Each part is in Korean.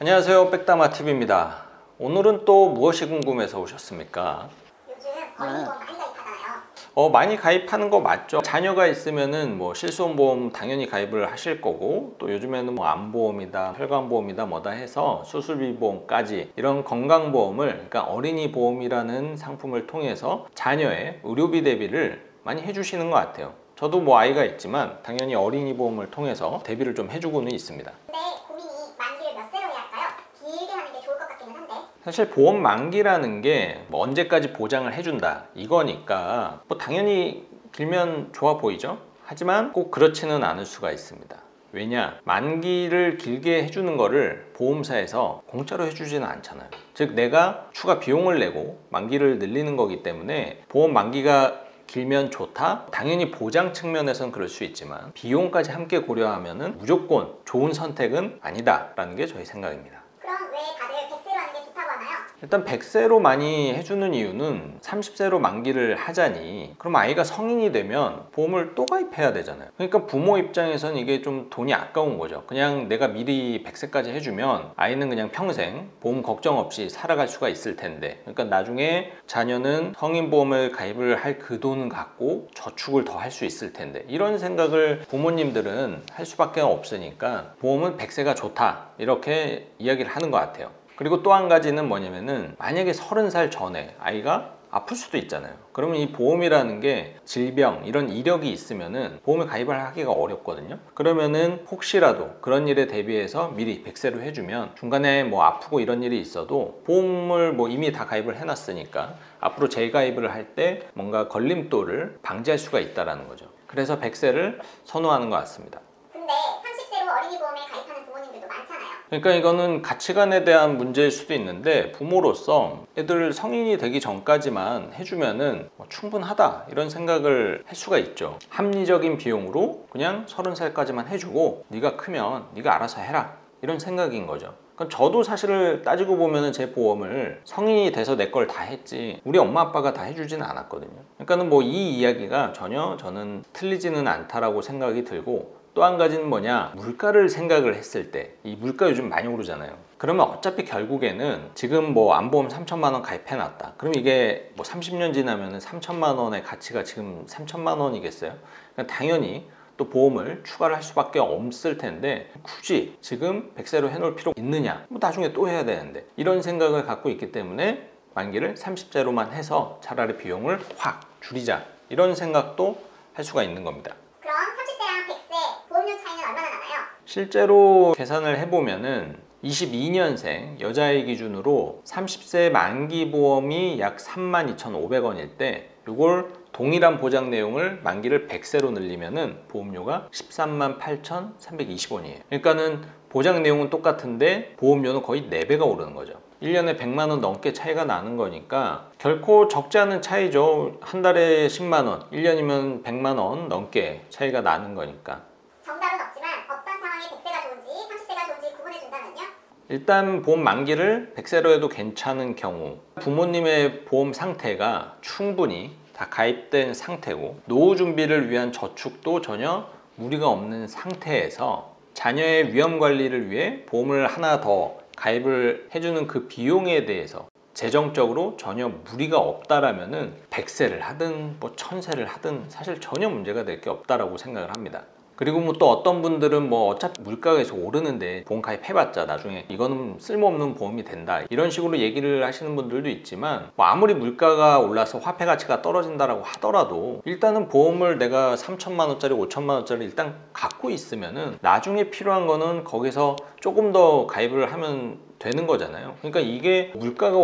안녕하세요, 백다마TV입니다. 오늘은 또 무엇이 궁금해서 오셨습니까? 요즘 어린이보험 많이 가입하잖아요. 많이 가입하는 거 맞죠? 자녀가 있으면은 뭐 실손보험 당연히 가입을 하실 거고, 또 요즘에는 뭐 암보험이다, 혈관보험이다 뭐다 해서 수술비 보험까지 이런 건강보험을, 그러니까 어린이 보험이라는 상품을 통해서 자녀의 의료비 대비를 많이 해주시는 것 같아요. 저도 뭐 아이가 있지만 당연히 어린이 보험을 통해서 대비를 좀 해주고는 있습니다. 근데 고민이 만기를 몇 세로 해야 할까요? 길게 하는 게 좋을 것 같기는 한데. 사실 보험 만기라는 게 뭐 언제까지 보장을 해준다 이거니까 뭐 당연히 길면 좋아 보이죠. 하지만 꼭 그렇지는 않을 수가 있습니다. 왜냐, 만기를 길게 해주는 거를 보험사에서 공짜로 해주지는 않잖아요. 즉 내가 추가 비용을 내고 만기를 늘리는 거기 때문에 보험 만기가 길면 좋다? 당연히 보장 측면에서는 그럴 수 있지만 비용까지 함께 고려하면 무조건 좋은 선택은 아니다 라는 게 저희 생각입니다. 그럼 왜 다들 100세로 하는 게 좋다고 하나요? 일단 100세로 많이 해주는 이유는 30세로 만기를 하자니 그럼 아이가 성인이 되면 보험을 또 가입해야 되잖아요. 그러니까 부모 입장에서는 이게 좀 돈이 아까운 거죠. 그냥 내가 미리 100세까지 해주면 아이는 그냥 평생 보험 걱정 없이 살아갈 수가 있을 텐데, 그러니까 나중에 자녀는 성인보험을 가입을 할 그 돈은 갖고 저축을 더 할 수 있을 텐데, 이런 생각을 부모님들은 할 수밖에 없으니까 보험은 100세가 좋다 이렇게 이야기를 하는 것 같아요. 그리고 또 한 가지는 뭐냐면은 만약에 30살 전에 아이가 아플 수도 있잖아요. 그러면 이 보험이라는 게 질병 이런 이력이 있으면은 보험에 가입을 하기가 어렵거든요. 그러면은 혹시라도 그런 일에 대비해서 미리 100세로 해주면 중간에 뭐 아프고 이런 일이 있어도 보험을 뭐 이미 다 가입을 해놨으니까 앞으로 재가입을 할 때 뭔가 걸림돌을 방지할 수가 있다는 거죠. 그래서 100세를 선호하는 것 같습니다. 근데 30세로 어린이보험에 가입하는 부모님들도 많잖아요. 그러니까 이거는 가치관에 대한 문제일 수도 있는데, 부모로서 애들 성인이 되기 전까지만 해주면은 충분하다 이런 생각을 할 수가 있죠. 합리적인 비용으로 그냥 30살까지만 해주고 네가 크면 네가 알아서 해라 이런 생각인 거죠. 그러니까 저도 사실을 따지고 보면은 제 보험을 성인이 돼서 내 걸 다 했지 우리 엄마 아빠가 다 해주지는 않았거든요. 그러니까는 뭐 이 이야기가 전혀 저는 틀리지는 않다라고 생각이 들고, 또 한 가지는 뭐냐, 물가를 생각을 했을 때 이 물가 요즘 많이 오르잖아요. 그러면 어차피 결국에는 지금 뭐 암보험 3천만 원 가입해 놨다, 그럼 이게 뭐 30년 지나면 3천만 원의 가치가 지금 3천만 원이겠어요? 그러니까 당연히 또 보험을 추가를 할 수밖에 없을 텐데 굳이 지금 100세로 해놓을 필요 있느냐, 뭐 나중에 또 해야 되는데, 이런 생각을 갖고 있기 때문에 만기를 30세로만 해서 차라리 비용을 확 줄이자 이런 생각도 할 수가 있는 겁니다. 그럼 30세랑 100세 보험료 차이는 얼마나 나나요? 실제로 계산을 해보면은 22년생 여자의 기준으로 30세 만기 보험이 약 32,500원일 때, 이걸 동일한 보장 내용을 만기를 100세로 늘리면은 보험료가 138,320원이에요. 그러니까는 보장 내용은 똑같은데 보험료는 거의 4배가 오르는 거죠. 1년에 100만 원 넘게 차이가 나는 거니까 결코 적지 않은 차이죠. 한 달에 10만 원, 1년이면 100만 원 넘게 차이가 나는 거니까. 정답은 없지만 어떤 상황에 100세가 좋은지 30세가 좋은지 구분해준다면요? 일단 보험 만기를 100세로 해도 괜찮은 경우, 부모님의 보험 상태가 충분히 다 가입된 상태고 노후 준비를 위한 저축도 전혀 무리가 없는 상태에서 자녀의 위험 관리를 위해 보험을 하나 더 가입을 해주는 그 비용에 대해서 재정적으로 전혀 무리가 없다라면은 100세를 하든 뭐 1000세를 하든 사실 전혀 문제가 될 게 없다라고 생각을 합니다. 그리고 뭐 또 어떤 분들은 뭐 어차피 물가가 계속 오르는데 보험 가입해봤자 나중에 이거는 쓸모없는 보험이 된다 이런 식으로 얘기를 하시는 분들도 있지만, 뭐 아무리 물가가 올라서 화폐 가치가 떨어진다라고 하더라도 일단은 보험을 내가 3천만 원짜리 5천만 원짜리 일단 갖고 있으면은 나중에 필요한 거는 거기서 조금 더 가입을 하면 되는 거잖아요. 그러니까 이게 물가가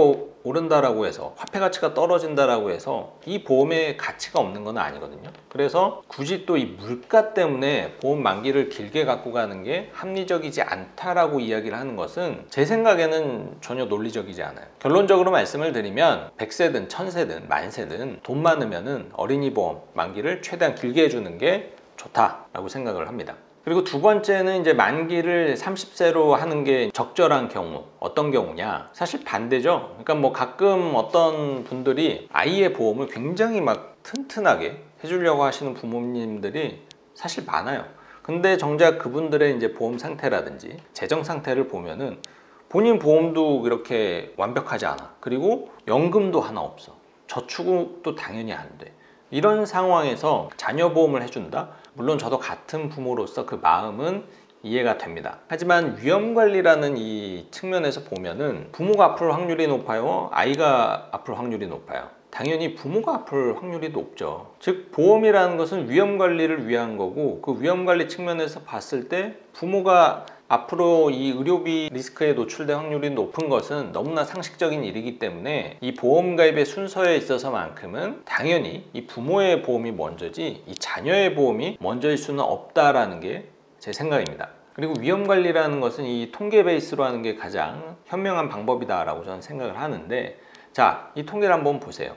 오른다라고 해서 화폐 가치가 떨어진다라고 해서 이 보험의 가치가 없는 건 아니거든요. 그래서 굳이 또 이 물가 때문에 보험 만기를 길게 갖고 가는 게 합리적이지 않다라고 이야기를 하는 것은 제 생각에는 전혀 논리적이지 않아요. 결론적으로 말씀을 드리면 100세든 1000세든 만세든 돈 많으면은 어린이 보험 만기를 최대한 길게 해주는 게 좋다라고 생각을 합니다. 그리고 두 번째는 이제 만기를 30세로 하는 게 적절한 경우, 어떤 경우냐, 사실 반대죠. 그러니까 뭐 가끔 어떤 분들이 아이의 보험을 굉장히 막 튼튼하게 해주려고 하시는 부모님들이 사실 많아요. 근데 정작 그분들의 이제 보험 상태라든지 재정 상태를 보면은 본인 보험도 그렇게 완벽하지 않아. 그리고 연금도 하나 없어. 저축도 당연히 안 돼. 이런 상황에서 자녀 보험을 해준다? 물론 저도 같은 부모로서 그 마음은 이해가 됩니다. 하지만 위험관리라는 이 측면에서 보면은 부모가 아플 확률이 높아요? 아이가 아플 확률이 높아요? 당연히 부모가 아플 확률이 높죠. 즉 보험이라는 것은 위험관리를 위한 거고, 그 위험관리 측면에서 봤을 때 부모가 앞으로 이 의료비 리스크에 노출될 확률이 높은 것은 너무나 상식적인 일이기 때문에 이 보험 가입의 순서에 있어서만큼은 당연히 이 부모의 보험이 먼저지 이 자녀의 보험이 먼저일 수는 없다라는 게 제 생각입니다. 그리고 위험관리라는 것은 이 통계 베이스로 하는 게 가장 현명한 방법이다라고 저는 생각을 하는데, 자, 이 통계를 한번 보세요.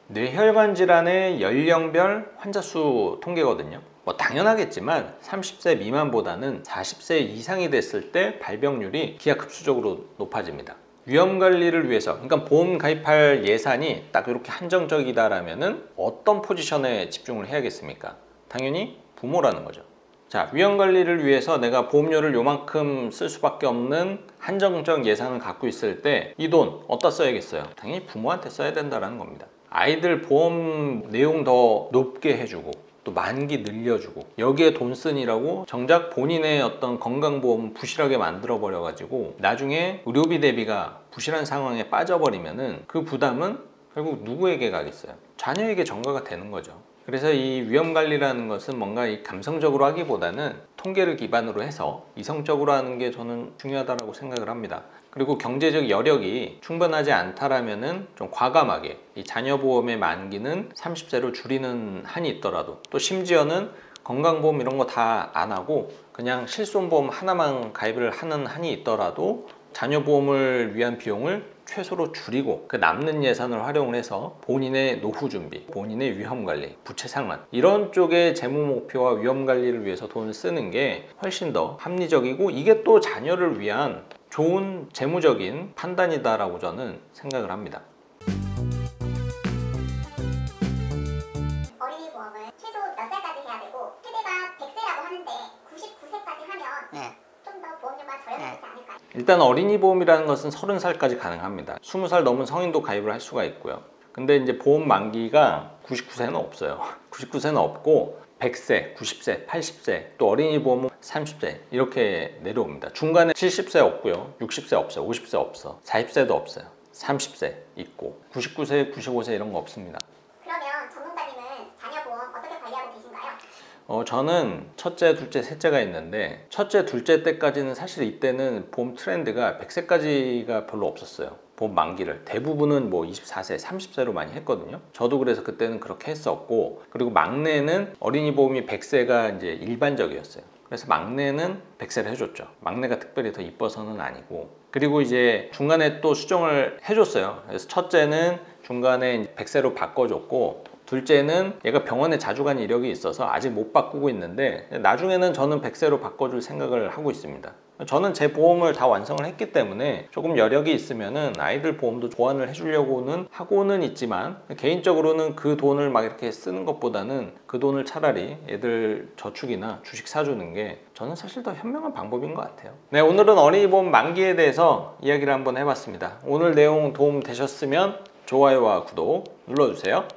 뇌혈관 질환의 연령별 환자 수 통계거든요. 뭐 당연하겠지만 30세 미만보다는 40세 이상이 됐을 때 발병률이 기하급수적으로 높아집니다. 위험관리를 위해서, 그러니까 보험 가입할 예산이 딱 이렇게 한정적이다라면은 어떤 포지션에 집중을 해야겠습니까? 당연히 부모라는 거죠. 자, 위험관리를 위해서 내가 보험료를 요만큼 쓸 수밖에 없는 한정적 예산을 갖고 있을 때 이 돈 어디다 써야겠어요? 당연히 부모한테 써야 된다는 겁니다. 아이들 보험 내용 더 높게 해주고 또 만기 늘려주고 여기에 돈 쓰니라고 정작 본인의 어떤 건강보험 부실하게 만들어 버려 가지고 나중에 의료비 대비가 부실한 상황에 빠져버리면은 그 부담은 결국 누구에게 가겠어요? 자녀에게 전가가 되는 거죠. 그래서 이 위험관리라는 것은 뭔가 이 감성적으로 하기보다는 통계를 기반으로 해서 이성적으로 하는 게 저는 중요하다고 생각을 합니다. 그리고 경제적 여력이 충분하지 않다라면은 좀 과감하게 이 자녀보험의 만기는 30세로 줄이는 한이 있더라도, 또 심지어는 건강보험 이런 거 다 안 하고 그냥 실손보험 하나만 가입을 하는 한이 있더라도 자녀보험을 위한 비용을 최소로 줄이고 그 남는 예산을 활용을 해서 본인의 노후 준비, 본인의 위험 관리, 부채 상환 이런 쪽의 재무 목표와 위험 관리를 위해서 돈을 쓰는 게 훨씬 더 합리적이고, 이게 또 자녀를 위한 좋은 재무적인 판단이다라고 저는 생각을 합니다. 어린이 보험을 최소 몇 살까지 해야 되고, 세대가 100세라고 하는데 99세까지 하면 네. 좀 더 보험료가 저렴해지지 않을까요? 일단 어린이 보험이라는 것은 30살까지 가능합니다. 20살 넘은 성인도 가입을 할 수가 있고요. 근데 이제 보험 만기가 99세는 없어요. 99세는 없고 100세, 90세, 80세, 또 어린이 보험은 30세 이렇게 내려옵니다. 중간에 70세 없고요. 60세 없어요. 50세 없어. 40세도 없어요. 30세 있고 99세, 95세 이런 거 없습니다. 그러면 전문가님은 자녀 보험 어떻게 관리하고 계신가요? 저는 첫째, 둘째, 셋째가 있는데 첫째, 둘째 때까지는 사실 이때는 보험 트렌드가 100세까지가 별로 없었어요. 보험 만기를 대부분은 뭐 24세, 30세로 많이 했거든요. 저도 그래서 그때는 그렇게 했었고, 그리고 막내는 어린이 보험이 100세가 이제 일반적이었어요. 그래서 막내는 100세를 해줬죠. 막내가 특별히 더 이뻐서는 아니고. 그리고 이제 중간에 또 수정을 해줬어요. 그래서 첫째는 중간에 100세로 바꿔줬고, 둘째는 얘가 병원에 자주 간 이력이 있어서 아직 못 바꾸고 있는데 나중에는 저는 100세로 바꿔줄 생각을 하고 있습니다. 저는 제 보험을 다 완성을 했기 때문에 조금 여력이 있으면은 아이들 보험도 보완을 해주려고는 하고는 있지만, 개인적으로는 그 돈을 막 이렇게 쓰는 것보다는 그 돈을 차라리 애들 저축이나 주식 사주는 게 저는 사실 더 현명한 방법인 것 같아요. 네, 오늘은 어린이 보험 만기에 대해서 이야기를 한번 해봤습니다. 오늘 내용 도움 되셨으면 좋아요와 구독 눌러주세요.